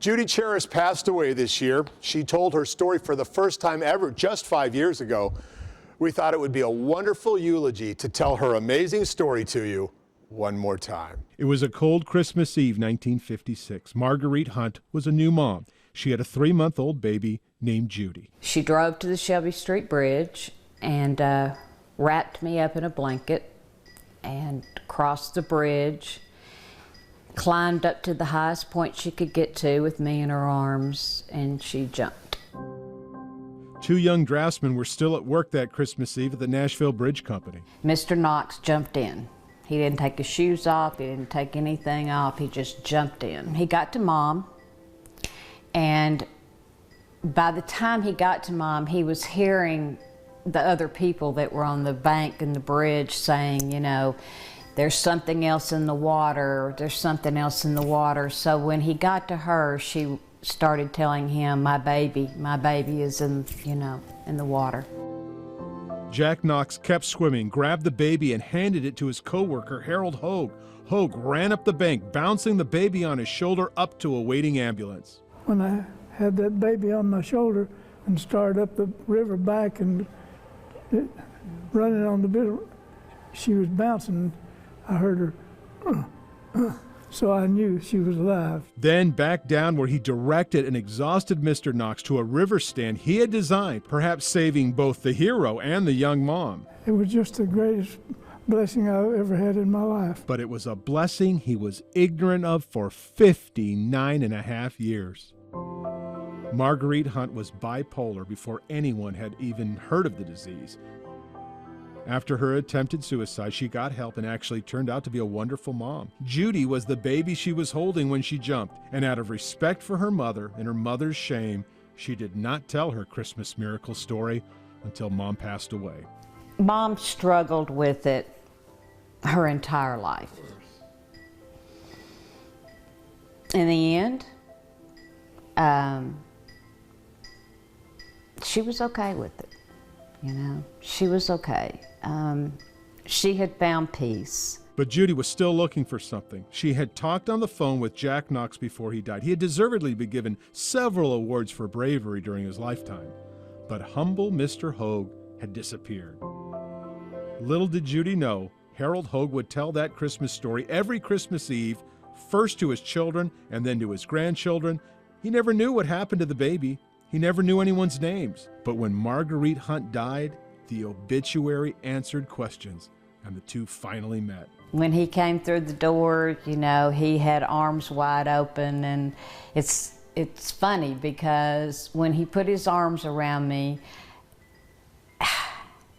Judy Charis passed away this year. She told her story for the first time ever just 5 years ago. We thought it would be a wonderful eulogy to tell her amazing story to you one more time. It was a cold Christmas Eve, 1956. Marguerite Hunt was a new mom. She had a 3-month-old baby named Judy. She drove to the Shelby Street Bridge and wrapped me up in a blanket and crossed the bridge, climbed up to the highest point she could get to with me in her arms, and she jumped. 2 young draftsmen were still at work that Christmas Eve at the Nashville Bridge Company. Mr. Knox jumped in. He didn't take his shoes off, he didn't take anything off, he just jumped in. He got to Mom, and by the time he got to Mom, he was hearing the other people that were on the bank and the bridge saying, you know, there's something else in the water, there's something else in the water. So when he got to her, she started telling him, my baby is in, you know, in the water. Jack Knox kept swimming, grabbed the baby, and handed it to his co-worker, Harold Hogue. Hogue ran up the bank, bouncing the baby on his shoulder up to a waiting ambulance. When I had that baby on my shoulder and started up the river back and running on the bit, she was bouncing. I heard her, so I knew she was alive. Then back down where he directed an exhausted Mr. Knox to a river stand he had designed, perhaps saving both the hero and the young mom. It was just the greatest blessing I've ever had in my life. But it was a blessing he was ignorant of for 59 and a half years. Marguerite Hunt was bipolar before anyone had even heard of the disease. After her attempted suicide, she got help and actually turned out to be a wonderful mom. Judy was the baby she was holding when she jumped, and out of respect for her mother and her mother's shame, she did not tell her Christmas miracle story until Mom passed away. Mom struggled with it her entire life. In the end, she was okay with it. You know, she was okay. She had found peace. But Judy was still looking for something. She had talked on the phone with Jack Knox before he died. He had deservedly been given several awards for bravery during his lifetime. But humble Mr. Hogue had disappeared. Little did Judy know, Harold Hogue would tell that Christmas story every Christmas Eve, first to his children and then to his grandchildren. He never knew what happened to the baby. He never knew anyone's names. But when Marguerite Hunt died, the obituary answered questions, and the two finally met. When he came through the door, you know, he had arms wide open, and it's funny because when he put his arms around me,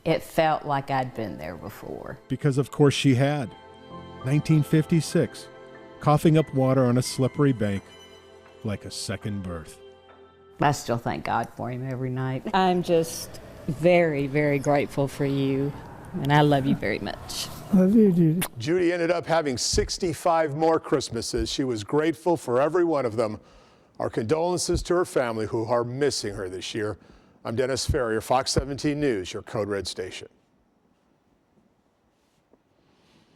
it felt like I'd been there before. Because of course she had. 1956, coughing up water on a slippery bank like a second birth. I still thank God for him every night. I'm just very, very grateful for you, and I love you very much. Love you, Judy. Judy ended up having 65 more Christmases. She was grateful for every one of them. Our condolences to her family who are missing her this year. I'm Dennis Ferrier, Fox 17 News, your Code Red station.